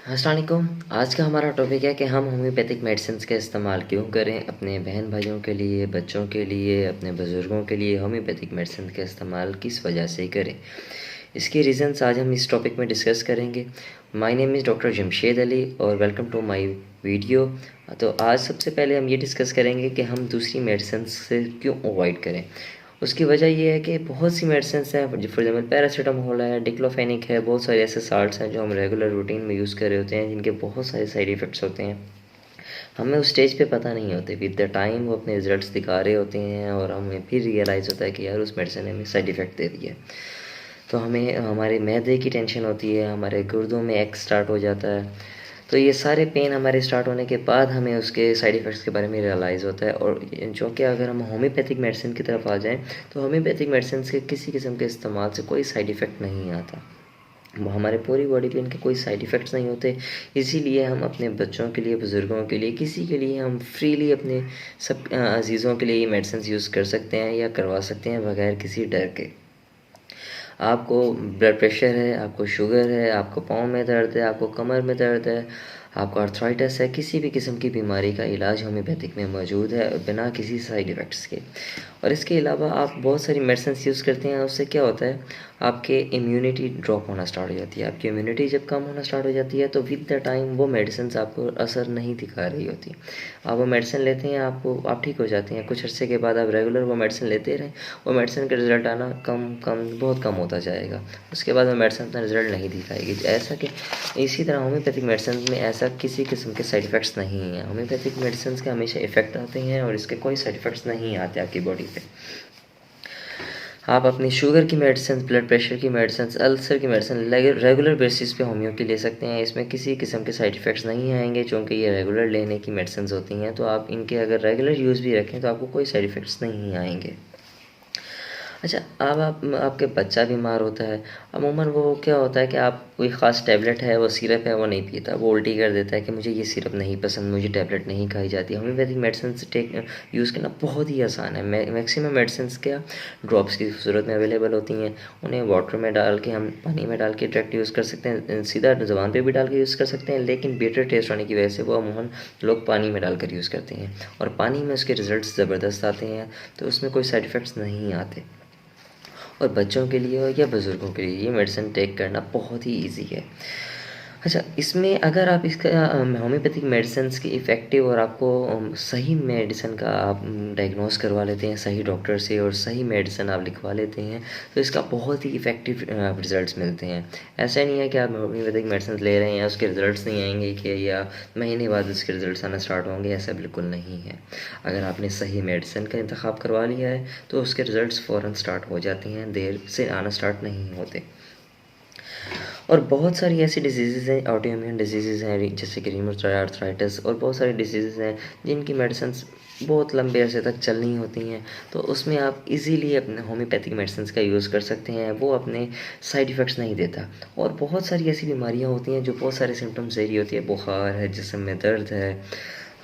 अस्सलाम वालेकुम। आज का हमारा टॉपिक है कि हम होम्योपैथिक मेडिसिन्स का इस्तेमाल क्यों करें, अपने बहन भाइयों के लिए, बच्चों के लिए, अपने बुज़ुर्गों के लिए होम्योपैथिक मेडिसिन का इस्तेमाल किस वजह से करें। इसके रीज़न्स आज हम इस टॉपिक में डिस्कस करेंगे। My name is doctor Jamshed Ali और वेलकम टू माय वीडियो। तो आज सबसे पहले हम ये डिस्कस करेंगे कि हम दूसरी मेडिसिन से क्यों अवॉइड करें। उसकी वजह ये है कि बहुत सी मेडिसिन्स हैं, फॉर एग्जाम्पल पैरासीटामोल है, डिक्लोफेनिक है, बहुत सारे ऐसे साल्ट्स हैं जो हम रेगुलर रूटीन में यूज़ कर रहे होते हैं जिनके बहुत सारे साइड इफ़ेक्ट्स होते हैं। हमें उस स्टेज पे पता नहीं होते, विद द टाइम वो अपने रिजल्ट्स दिखा रहे होते हैं और हमें फिर रियलाइज़ होता है कि यार उस मेडिसिन ने हमें साइड इफ़ेक्ट दे दिया। तो हमें हमारे मैदे की टेंशन होती है, हमारे गुर्दों में एक्स स्टार्ट हो जाता है। तो ये सारे पेन हमारे स्टार्ट होने के बाद हमें उसके साइड इफ़ेक्ट्स के बारे में रियलाइज़ होता है। और जो कि अगर हम होम्योपैथिक मेडिसिन की तरफ आ जाएँ तो होम्योपैथिक मेडिसिन के किसी किस्म के इस्तेमाल से कोई साइड इफ़ेक्ट नहीं आता। हमारे पूरी बॉडी पे इनके कोई साइड इफ़ेक्ट्स नहीं होते। इसीलिए हम अपने बच्चों के लिए, बुज़ुर्गों के लिए, किसी के लिए हम फ्रीली अपने सब अज़ीज़ों के लिए ये मेडिसिन यूज़ कर सकते हैं या करवा सकते हैं बगैर किसी डर के। आपको ब्लड प्रेशर है, आपको शुगर है, आपको पाँव में दर्द है, आपको कमर में दर्द है, आपको आर्थराइटिस है, किसी भी किस्म की बीमारी का इलाज होम्योपैथिक में मौजूद है बिना किसी साइड इफ़ेक्ट्स के। और इसके अलावा आप बहुत सारी मेडिसिन यूज़ करते हैं, उससे क्या होता है, आपके इम्यूनिटी ड्रॉप होना स्टार्ट हो जाती है। आपकी इम्यूनिटी जब कम होना स्टार्ट हो जाती है तो विद द टाइम वो मेडिसिन आपको असर नहीं दिखा रही होती। आप वो मेडिसिन लेते हैं, आप ठीक हो जाते हैं, कुछ अर्से के बाद आप रेगुलर वो मेडिसिन लेते रहें, वो मेडिसिन का रिज़ल्ट आना बहुत कम होता जाएगा। उसके बाद वो मेडिसिन अपना रिज़ल्ट नहीं दिखाएगी। ऐसा कि इसी तरह होम्योपैथिक मेडिसिन में ऐसा किसी किस्म के साइड इफ़ेक्ट्स नहीं हैं। होम्योपैथिक मेडिसिन के हमेशा इफ़ेक्ट आते हैं और इसके कोई साइड इफ़ेक्ट्स नहीं आते आपकी बॉडी पे। आप अपनी शुगर की मेडिसिन, ब्लड प्रेशर की मेडिसिन, अल्सर की मेडिसिन रेगुलर बेसिस पे होम्यो की ले सकते हैं। इसमें किसी किस्म के साइड इफ़ेक्ट्स नहीं आएंगे क्योंकि ये रेगुलर लेने की मेडिसिन होती हैं। तो आप इनके अगर रेगुलर यूज़ भी रखें तो आपको कोई साइड इफ़ेक्ट्स नहीं आएंगे। अच्छा, अब आपके बच्चा बीमार होता है, अमूमन वो क्या होता है कि आप कोई ख़ास टैबलेट है, वो सिरप है, वो नहीं पीता, वो उल्टी कर देता है कि मुझे ये सिरप नहीं पसंद, मुझे टैबलेट नहीं खाई जाती। होम्योपैथिक मेडिसिन यूज़ करना बहुत ही आसान है। मैक्सिमम मेडिसिन क्या ड्रॉप्स की सूरत में अवेलेबल होती हैं। उन्हें वाटर में डाल के, हम पानी में डाल के डायरेक्ट यूज़ कर सकते हैं, सीधा ज़ुबान पे भी डाल के यूज़ कर सकते हैं, लेकिन बेटर टेस्ट होने की वजह से वो अमूमन लोग पानी में डालकर यूज़ करते हैं और पानी में उसके रिज़ल्ट्स ज़बरदस्त आते हैं, तो उसमें कोई साइड इफ़ेक्ट्स नहीं आते। और बच्चों के लिए हो या बुज़ुर्गों के लिए ये मेडिसिन टेक करना बहुत ही ईजी है। अच्छा, इसमें अगर आप इसका होम्योपैथिक मेडिसिन्स की इफ़ेक्टिव और आपको सही मेडिसिन का आप डायग्नोस करवा लेते हैं सही डॉक्टर से और सही मेडिसिन आप लिखवा लेते हैं तो इसका बहुत ही इफ़ेक्टिव रिज़ल्ट्स मिलते हैं। ऐसा नहीं है कि आप होम्योपैथिक मेडिसिन ले रहे हैं उसके रिज़ल्ट्स नहीं आएंगे कि या महीने बाद उसके रिज़ल्ट्स आना स्टार्ट होंगे, ऐसा बिल्कुल नहीं है। अगर आपने सही मेडिसिन का इंतखाब करवा लिया है तो उसके रिज़ल्ट्स फ़ौरन स्टार्ट हो जाते हैं, देर से आना स्टार्ट नहीं होते। और बहुत सारी ऐसी डिजीज़ेज़ हैं, ऑटोइम्यून डिजीज़ेज़ हैं जैसे कि रूमेटॉइड आर्थराइटिस और बहुत सारी डिजीज़ेज़ हैं जिनकी मेडिसिन्स बहुत लंबे अरसे तक चलनी होती हैं। तो उसमें आप इजीली अपने होम्योपैथिक मेडिसिन्स का यूज़ कर सकते हैं, वो अपने साइड इफ़ेक्ट्स नहीं देता। और बहुत सारी ऐसी बीमारियाँ होती हैं जो बहुत सारे सिम्टम्स दे रही होती है, बुखार है, जिस्म में दर्द है,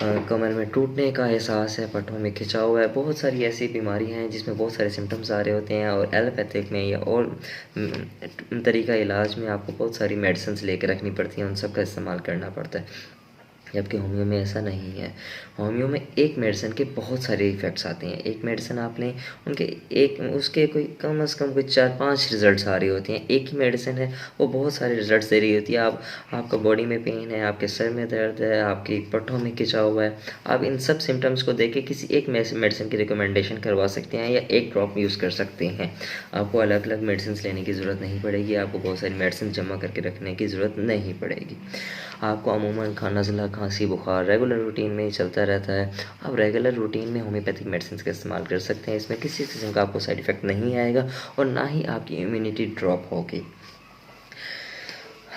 कमर में टूटने का एहसास है, पट्टों में खिंचाव है, बहुत सारी ऐसी बीमारी हैं जिसमें बहुत सारे सिम्टम्स आ रहे होते हैं और एलोपैथिक में या और तरीका इलाज में आपको बहुत सारी मेडिसिन लेके रखनी पड़ती हैं, उन सब का इस्तेमाल करना पड़ता है। जबकि होम्यो में ऐसा नहीं है। होम्यो में एक मेडिसिन के बहुत सारे इफ़ेक्ट्स आते हैं। एक मेडिसिन आपने उनके एक उसके कोई कम से कम कोई 4-5 रिज़ल्ट्स आ रही होती हैं। एक ही मेडिसिन है, वो बहुत सारे रिज़ल्ट्स दे रही होती है। आपका बॉडी में पेन है, आपके सर में दर्द है, आपकी पट्टों में खिंचाव हुआ है। आप इन सब सिम्टम्स को देख के किसी एक मेडिसिन की रिकमेंडेशन करवा सकते हैं या एक ड्रॉप यूज़ कर सकते हैं। आपको अलग-अलग मेडिसिन लेने की ज़रूरत नहीं पड़ेगी, आपको बहुत सारी मेडिसिन जमा करके रखने की ज़रूरत नहीं पड़ेगी। आपको अमूमन नज़ला, खांसी, बुखार रेगुलर रूटीन में ही चलता रहता है। आप रेगुलर रूटीन में होम्योपैथिक मेडिसिन का इस्तेमाल कर सकते हैं। इसमें किसी किस्म का आपको साइड इफ़ेक्ट नहीं आएगा और ना ही आपकी इम्यूनिटी ड्रॉप होगी।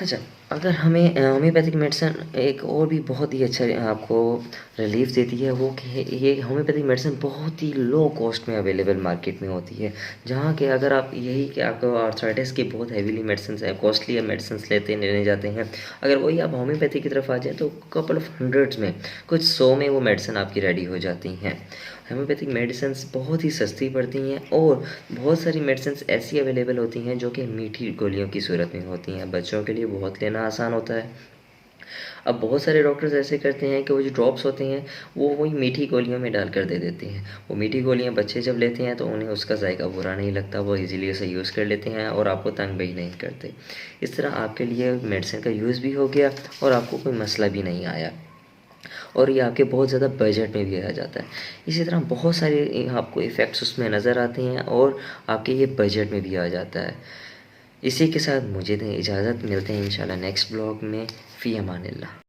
अच्छा, अगर हमें होम्योपैथिक मेडिसिन एक और भी बहुत ही अच्छा आपको रिलीफ़ देती है, वो कि ये होम्योपैथिक मेडिसिन बहुत ही लो कॉस्ट में अवेलेबल मार्केट में होती है। जहाँ के अगर आप यही कि आपको आर्थराइटिस की बहुत हेवीली मेडिसिन है, कॉस्टली मेडिसिन लेने जाते हैं, अगर वही आप होम्योपैथी की तरफ आ जाएँ तो कपल ऑफ हंड्रेड्स में, कुछ 100 में वो मेडिसिन आपकी रेडी हो जाती हैं। होम्योपैथिक मेडिसिन्स बहुत ही सस्ती पड़ती हैं और बहुत सारी मेडिसिन्स ऐसी अवेलेबल होती हैं जो कि मीठी गोलियों की सूरत में होती हैं। बच्चों के लिए बहुत लेना आसान होता है। अब बहुत सारे डॉक्टर्स ऐसे करते हैं कि वो जो ड्रॉप्स होते हैं वो वही मीठी गोलियों में डाल कर दे देते हैं। वो मीठी गोलियाँ बच्चे जब लेते हैं तो उन्हें उसका जायका बुरा नहीं लगता, वो ईज़िली उसे यूज़ कर लेते हैं और आपको तंग भी नहीं करते। इस तरह आपके लिए मेडिसिन का यूज़ भी हो गया और आपको कोई मसला भी नहीं आया, और ये आपके बहुत ज़्यादा बजट में भी आ जाता है। इसी तरह बहुत सारे आपको इफ़ेक्ट्स उसमें नज़र आते हैं और आपके ये बजट में भी आ जाता है। इसी के साथ मुझे दें इजाज़त, मिलते हैं इंशाल्लाह नेक्स्ट ब्लॉग में। फ़ी अमानिल्लाह।